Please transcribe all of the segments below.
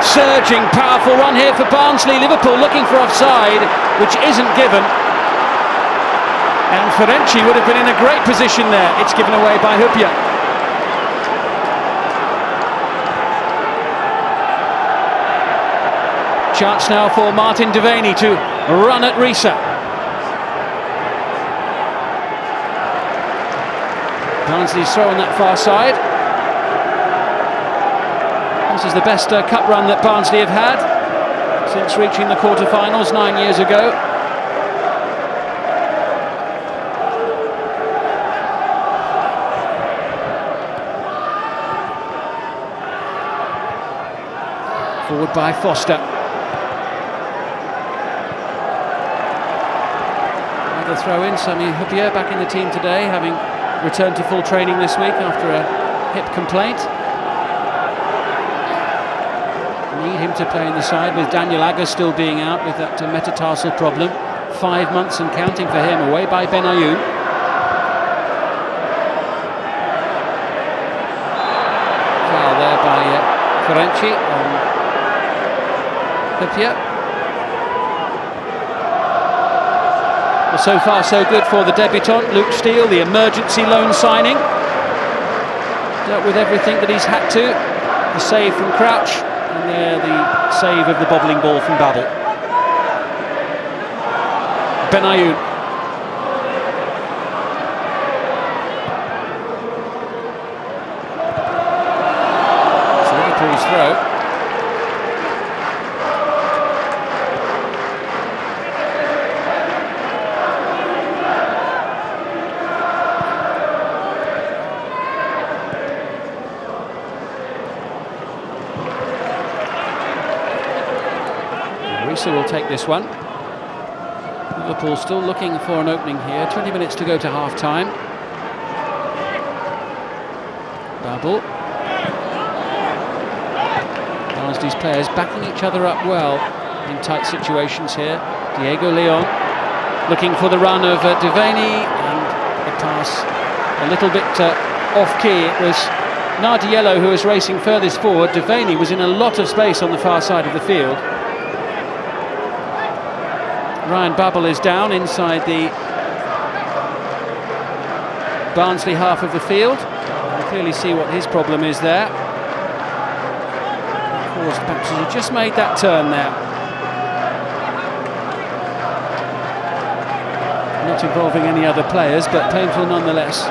Surging, powerful run here for Barnsley. Liverpool looking for offside, which isn't given. And Ferenczi would have been in a great position there. It's given away by Hupia. Chance now for Martin Devaney to run at Risa. Barnsley's throw on that far side. This is the best cup run that Barnsley have had since reaching the quarter-finals 9 years ago. Forward by Foster. Another throw in. Sami Hupia back in the team today, having returned to full training this week after a hip complaint. Need him to play in the side, with Daniel Agger still being out with that metatarsal problem. 5 months and counting for him, away by Benayoun. Foul there by Ferenczi on Hupia. Well, so far so good for the debutant, Luke Steele, the emergency loan signing. Dealt with everything that he's had to. The save from Crouch, and there the save of the bobbling ball from Babel. Benayoun. It's Liverpool's throw. Risa will take this one. Liverpool still looking for an opening here. 20 minutes to go to half-time. Babel. Barnsley's players backing each other up well in tight situations here. Diego Leon looking for the run of Devaney, and the pass a little bit off-key. It was Nardiello who was racing furthest forward. Devaney was in a lot of space on the far side of the field. Ryan Babel is down inside the Barnsley half of the field. You can clearly see what his problem is there. Of course, perhaps he just made that turn there. Not involving any other players, but painful nonetheless.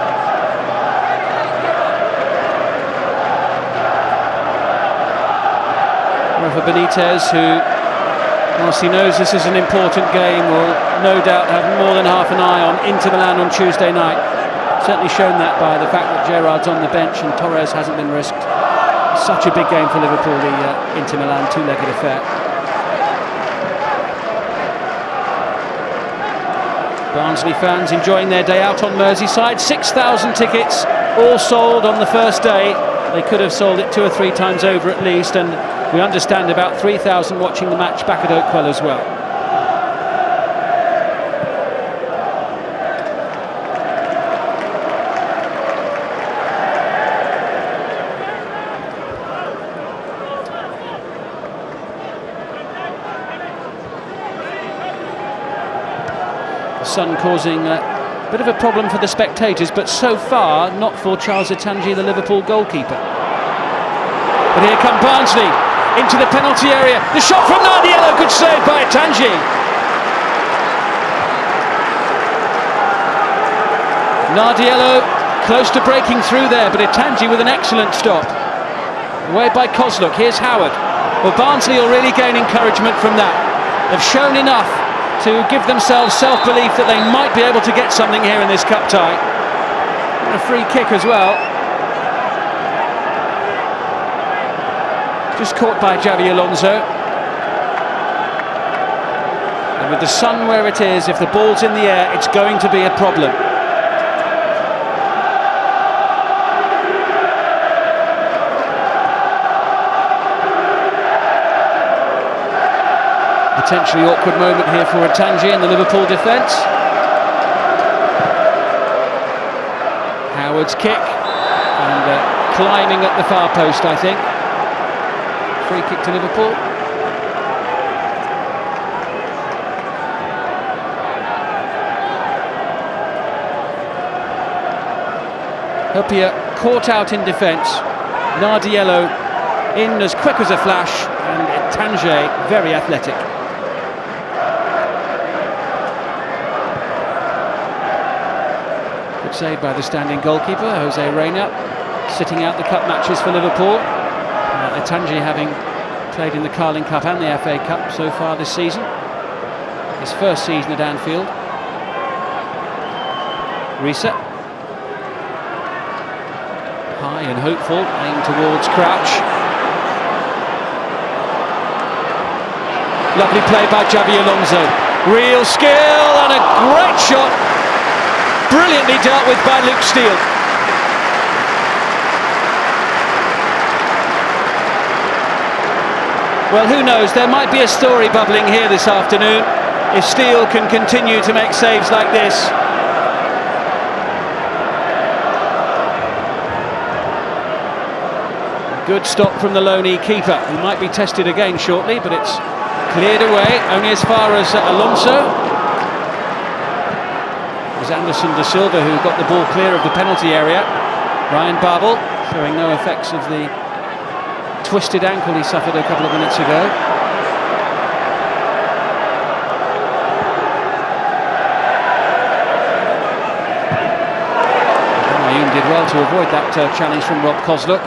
Rafa Benitez, who, whilst he knows this is an important game, will no doubt have more than half an eye on Inter Milan on Tuesday night. Certainly shown that by the fact that Gerrard's on the bench and Torres hasn't been risked. Such a big game for Liverpool, the Inter Milan two-legged affair. Barnsley fans enjoying their day out on Merseyside. 6,000 tickets, all sold on the first day. They could have sold it 2 or 3 times over at least, and we understand about 3,000 watching the match back at Oakwell as well. The sun causing a bit of a problem for the spectators, but so far not for Charles Atanji, the Liverpool goalkeeper. But here come Barnsley into the penalty area. The shot from Nardiello, good save by Atanji. Nardiello close to breaking through there, but Atanji with an excellent stop. Away by Kozluk. Here's Howard. Well, Barnsley will really gain encouragement from that. They've shown enough to give themselves self-belief that they might be able to get something here in this cup tie. And a free kick as well. Just caught by Javi Alonso. And with the sun where it is, if the ball's in the air, it's going to be a problem. Potentially awkward moment here for Atanji in the Liverpool defence. Howard's kick, and climbing at the far post, I think. free kick to Liverpool. Hupia caught out in defence. Nardiello in as quick as a flash, and Tangier very athletic. Good save by the standing goalkeeper, Jose Reina, sitting out the cup matches for Liverpool. Tangier having played in the Carling Cup and the FA Cup so far this season. His first season at Anfield. Reset. High and hopeful, aimed towards Crouch. Lovely play by Xabi Alonso. Real skill and a great shot. Brilliantly dealt with by Luke Steele. Well, who knows, there might be a story bubbling here this afternoon if Steele can continue to make saves like this. Good stop from the loney keeper. He might be tested again shortly, but it's cleared away, only as far as Alonso. It was Anderson da Silva who got the ball clear of the penalty area. Ryan Babel showing no effects of the twisted ankle he suffered a couple of minutes ago. Benayoun did well to avoid that challenge from Rob Kozluk.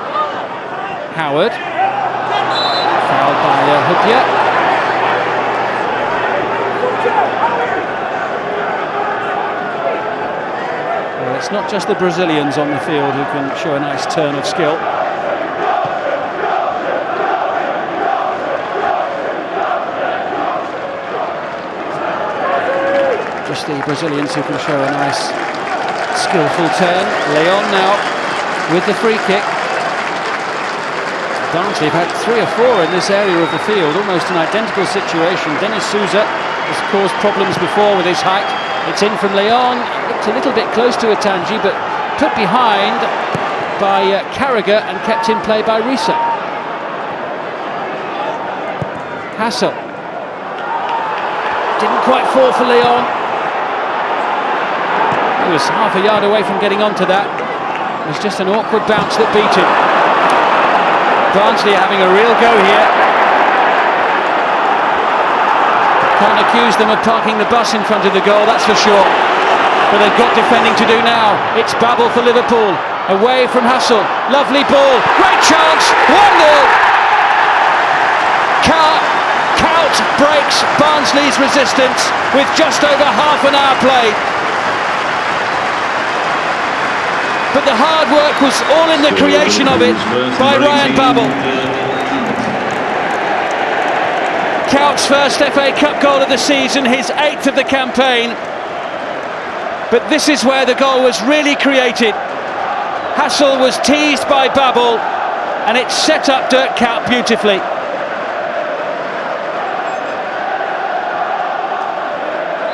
Howard, fouled by Hupia. Well, it's not just the Brazilians on the field who can show a nice turn of skill. Just the Brazilians who can show a nice skillful turn. Leon now with the free kick. Barnsley have had 3 or 4 in this area of the field, almost an identical situation. Denis Souza has caused problems before with his height. It's in from Leon, looked a little bit close to Atanji, but put behind by Carragher and kept in play by Risa. Hassel didn't quite fall for Leon. He was half a yard away from getting onto that. It was just an awkward bounce that beat him. Barnsley having a real go here. Can't accuse them of parking the bus in front of the goal, that's for sure. But they've got defending to do now. It's Babel for Liverpool. Away from Hassel. Lovely ball. Great chance. 1-0. Cout breaks Barnsley's resistance with just over half an hour played. But the hard work was all in the creation of it by Ryan Babel. Cout's first FA Cup goal of the season, his 8th of the campaign. But this is where the goal was really created. Hassel was teased by Babel, and it set up Dirk Kuyt beautifully.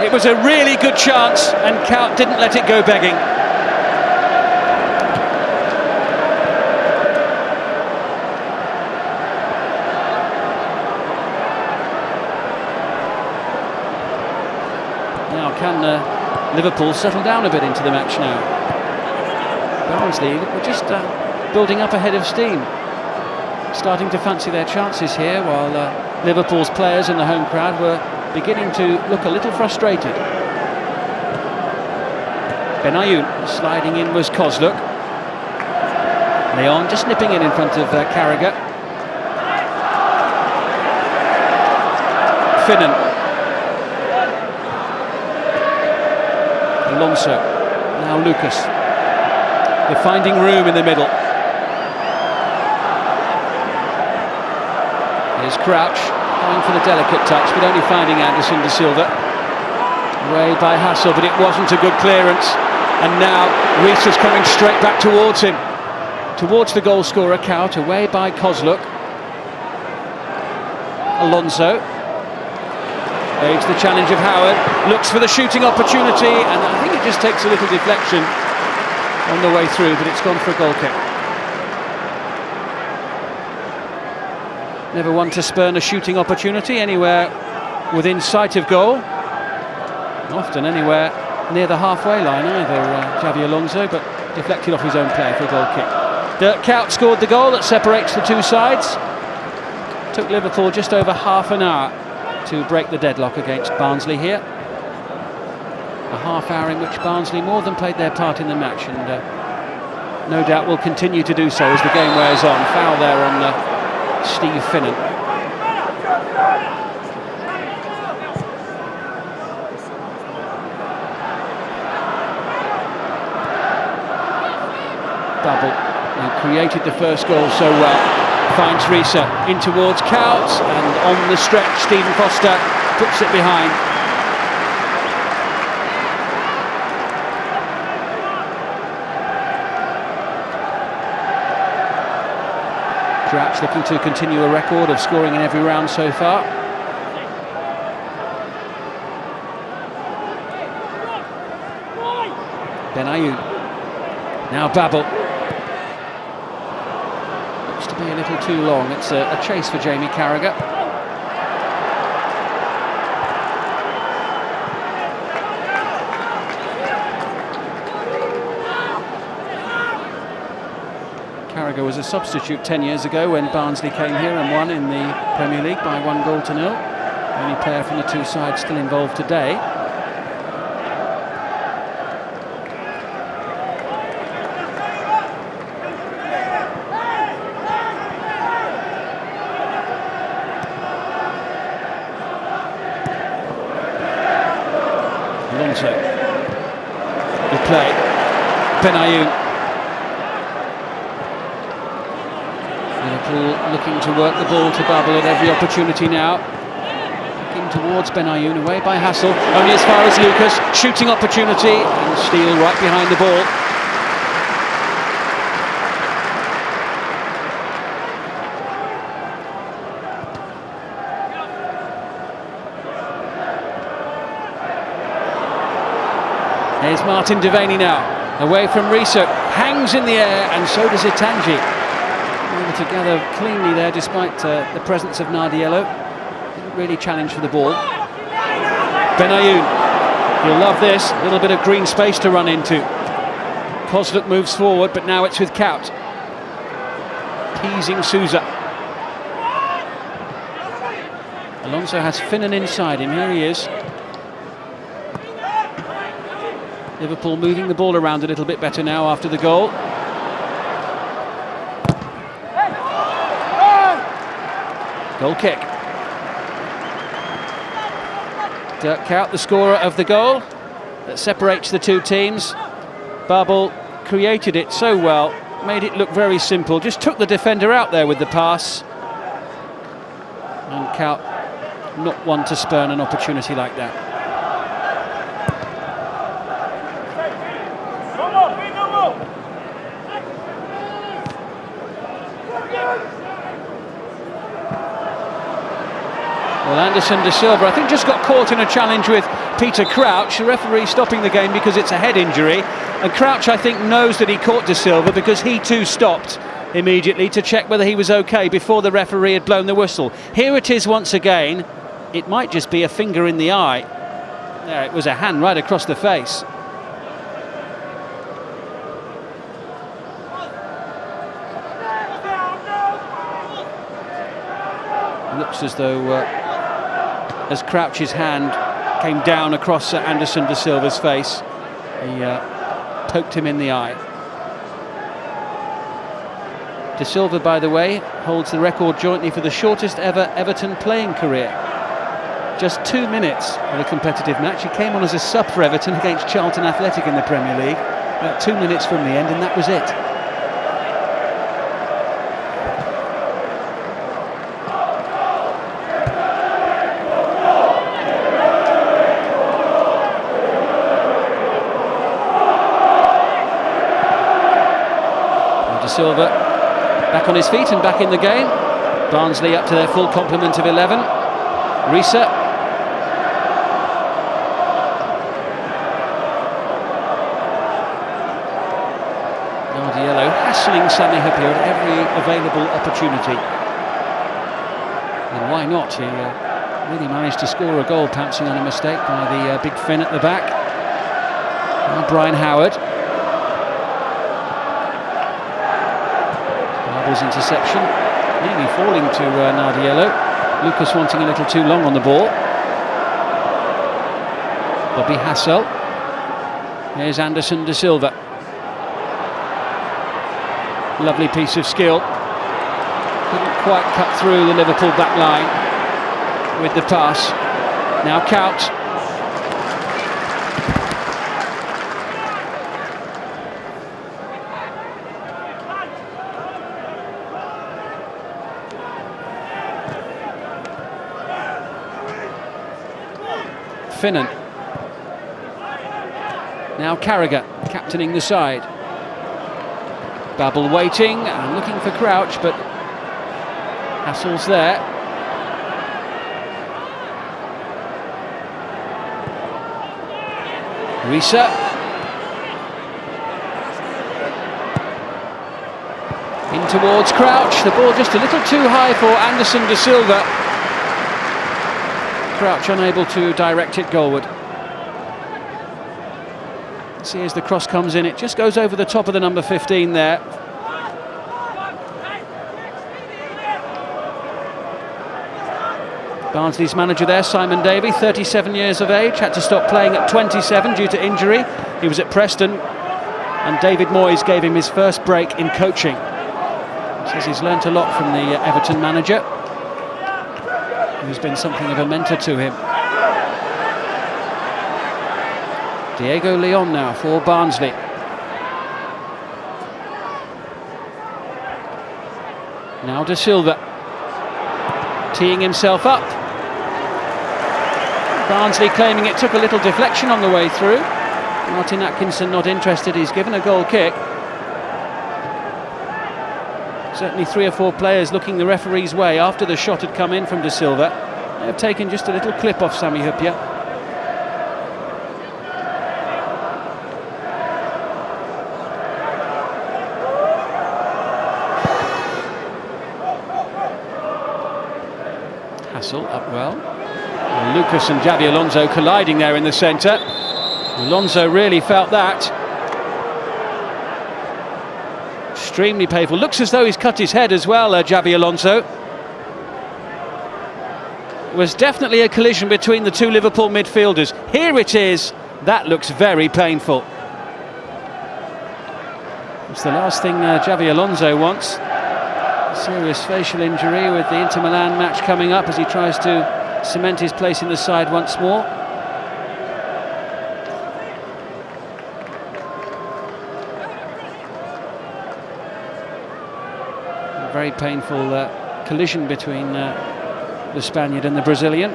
It was a really good chance, and Kuyt didn't let it go begging. Now can Liverpool settle down a bit into the match now? Barnsley were just building up a head of steam, starting to fancy their chances here, while Liverpool's players in the home crowd were beginning to look a little frustrated. Benayoun sliding in was Kozluk. Leon just nipping in front of Carragher. Finnan. Alonso, now Lucas. They're finding room in the middle. Here's Crouch, going for the delicate touch, but only finding Anderson da Silva. Away by Hassel, but it wasn't a good clearance. And now Risa's coming straight back towards him. Towards the goal scorer, Kuyt, away by Kozluk. Alonso. Aids the challenge of Howard, looks for the shooting opportunity, and I think it just takes a little deflection on the way through, but it's gone for a goal kick. Never one to spurn a shooting opportunity anywhere within sight of goal. Often anywhere near the halfway line either, Xabi Alonso, but deflected off his own player for a goal kick. Dirk Kuyt scored the goal that separates the two sides. Took Liverpool just over half an hour to break the deadlock against Barnsley here. A half hour in which Barnsley more than played their part in the match, and no doubt will continue to do so as the game wears on. Foul there on Steve Finnan. Double, who created the first goal so well, finds Risa in towards Kuyt, and on the stretch Stephen Foster puts it behind. Crouch looking to continue a record of scoring in every round so far. Benayoun. Now Babel. Looks to be a little too long. It's a chase for Jamie Carragher. Carragher was a substitute 10 years ago when Barnsley came here and won in the Premier League by 1-0. Only player from the two sides still involved today. Alonso. Good play. Benayoun. Liverpool looking to work the ball to Babel at every opportunity now. Looking towards Benayoun, away by Hassel, only as far as Lucas. Shooting opportunity, and Steele right behind the ball. Here's Martin Devaney now, away from Risa, hangs in the air, and so does Itanji. Able to gather cleanly there despite the presence of Nardiello. Didn't really challenge for the ball. Benayoun, you'll love this, a little bit of green space to run into. Kozluk moves forward, but now it's with Kuyt. Teasing Souza. Alonso has Finnan inside him, here he is. Liverpool moving the ball around a little bit better now after the goal. Goal kick. Dirk Kuyt, the scorer of the goal that separates the two teams. Babel created it so well, made it look very simple, just took the defender out there with the pass. And Kuyt, not one to spurn an opportunity like that. Well, Anderson de Silva, I think, just got caught in a challenge with Peter Crouch. The referee stopping the game because it's a head injury. And Crouch, I think, knows that he caught de Silva because he too stopped immediately to check whether he was okay before the referee had blown the whistle. Here it is once again. It might just be a finger in the eye. There, it was a hand right across the face. Looks as though as Crouch's hand came down across Anderson de Silva's face, he poked him in the eye. De Silva, by the way, holds the record jointly for the shortest ever Everton playing career. Just 2 minutes of a competitive match. He came on as a sub for Everton against Charlton Athletic in the Premier League. About 2 minutes from the end, and that was it. Silva back on his feet and back in the game. Barnsley up to their full complement of 11. Risa. Nardiello hassling Sami Hyypiä at every available opportunity. And why not? He really managed to score a goal, pouncing on a mistake by the big Finn at the back. Now Brian Howard. Barbel's interception, nearly falling to Nardiello. Lucas wanting a little too long on the ball. Bobby Hassel. Here's Anderson de Silva. Lovely piece of skill. Couldn't quite cut through the Liverpool back line with the pass. Now Kaut. Finnan. Now Carragher captaining the side. Babel waiting and looking for Crouch, but Hassel's there. Risa. In towards Crouch. The ball just a little too high for Anderson de Silva. Crouch unable to direct it goalward. See, as the cross comes in, it just goes over the top of the number 15 there. Barnsley's manager there, Simon Davey, 37 years of age, had to stop playing at 27 due to injury. He was at Preston, and David Moyes gave him his first break in coaching. He says he's learnt a lot from the Everton manager, who's been something of a mentor to him. Diego Leon now for Barnsley. Now De Silva, teeing himself up. Barnsley claiming it took a little deflection on the way through. Martin Atkinson not interested, he's given a goal kick. Certainly 3 or 4 players looking the referee's way after the shot had come in from De Silva. They have taken just a little clip off Sami Hyypiä. Hassel up well. And Lucas and Xabi Alonso colliding there in the centre. Alonso really felt that. Extremely painful. Looks as though he's cut his head as well, Xabi Alonso. It was definitely a collision between the 2 Liverpool midfielders. Here it is. That looks very painful. It's the last thing Xabi Alonso wants. Serious facial injury with the Inter Milan match coming up as he tries to cement his place in the side once more. A very painful collision between the Spaniard and the Brazilian.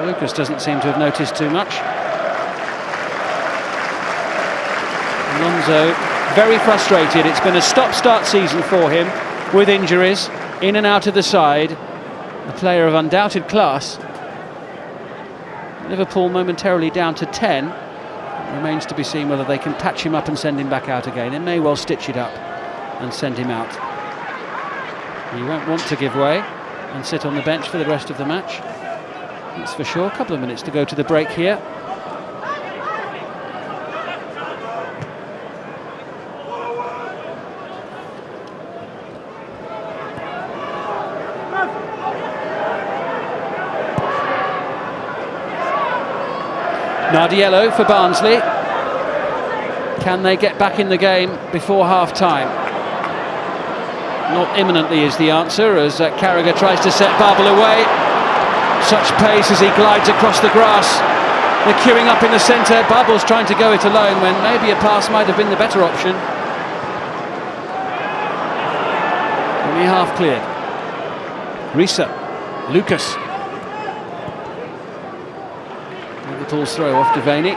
Lucas doesn't seem to have noticed too much. Alonso very frustrated. It's been a stop-start season for him with injuries, in and out of the side. A player of undoubted class. Liverpool momentarily down to 10. It remains to be seen whether they can patch him up and send him back out again. They may well stitch it up and send him out. He won't want to give way and sit on the bench for the rest of the match. That's for sure. A couple of minutes to go to the break here. Nardiello for Barnsley. Can they get back in the game before half-time? Not imminently is the answer, as Carragher tries to set Babel away. Such pace as he glides across the grass. They're queuing up in the centre. Babel's trying to go it alone when maybe a pass might have been the better option. Only half cleared. Risa. Lucas. Liverpool's throw off Devaney.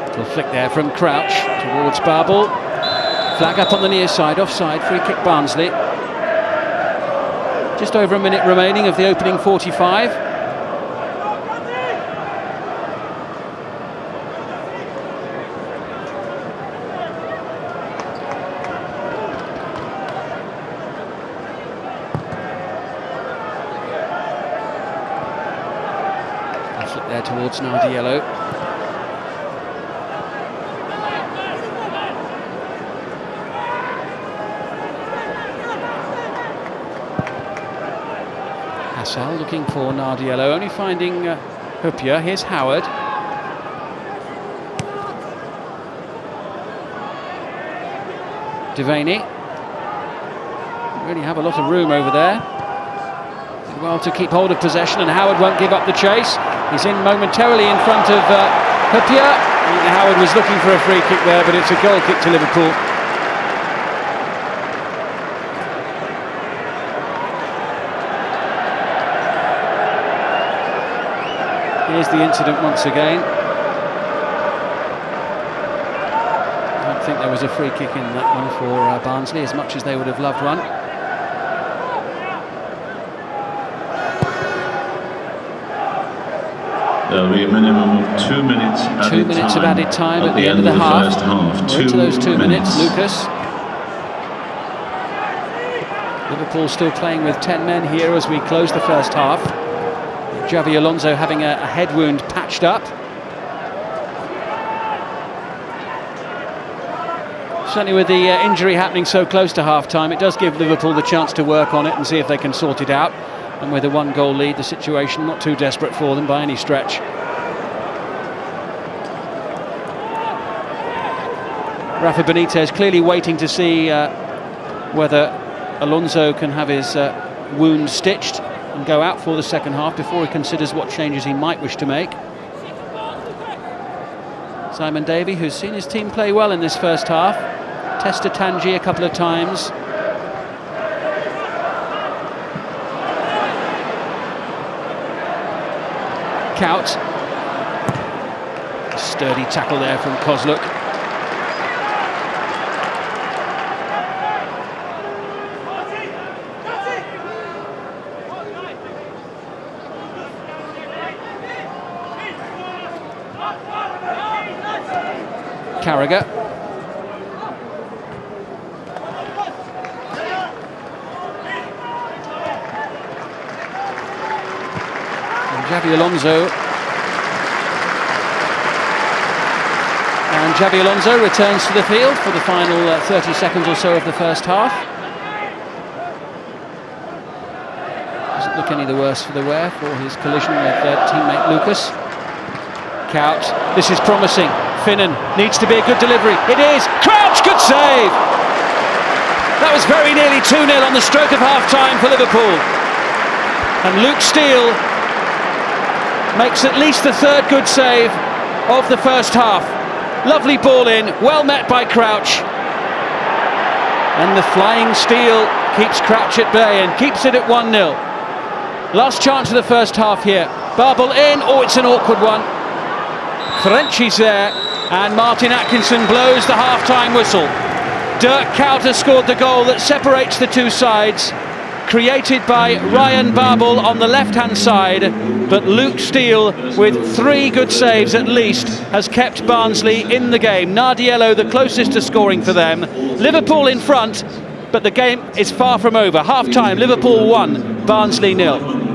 Little flick there from Crouch towards Babel. Flag up on the near side, offside, free kick Barnsley. Just over a minute remaining of the opening 45. A flip there towards Nardiello. Hassel looking for Nardiello, only finding Hupia. Here's Howard. Devaney. Really have a lot of room over there. Did well to keep hold of possession, and Howard won't give up the chase. He's in momentarily in front of Hupia. Howard was looking for a free kick there, but it's a goal kick to Liverpool. Here's the incident once again. I don't think there was a free kick in that one for Barnsley, as much as they would have loved one. There'll be a minimum of 2 minutes added time. 2 minutes of added time at the end of the half. We're into those 2 minutes, Lucas. Liverpool still playing with 10 men here as we close the first half. Xavi Alonso having a head wound patched up. Certainly with the injury happening so close to half-time, it does give Liverpool the chance to work on it and see if they can sort it out. And with a one-goal lead, the situation not too desperate for them by any stretch. Rafa Benitez clearly waiting to see whether Alonso can have his wound stitched and go out for the second half before he considers what changes he might wish to make. Simon Davey, who's seen his team play well in this first half, tested Tanji a couple of times. Kout. Sturdy tackle there from Kozluk. Carragher. And Xavi Alonso. And Xavi Alonso returns to the field for the final 30 seconds or so of the first half. Doesn't look any the worse for the wear for his collision with teammate Lucas. Kout. This is promising. Finnan needs to be a good delivery. It is. Crouch, good save. That was very nearly 2-0 on the stroke of half-time for Liverpool. And Luke Steele makes at least the third good save of the first half. Lovely ball in, well met by Crouch. And the flying Steele keeps Crouch at bay and keeps it at 1-0. Last chance of the first half here. Babel in. Oh, it's an awkward one. Ferenci's there. And Martin Atkinson blows the half-time whistle. Dirk Kuyt has scored the goal that separates the two sides, created by Ryan Babel on the left-hand side, but Luke Steele, with 3 good saves at least, has kept Barnsley in the game. Nardiello the closest to scoring for them. Liverpool in front, but the game is far from over. Half-time, Liverpool 1, Barnsley 0.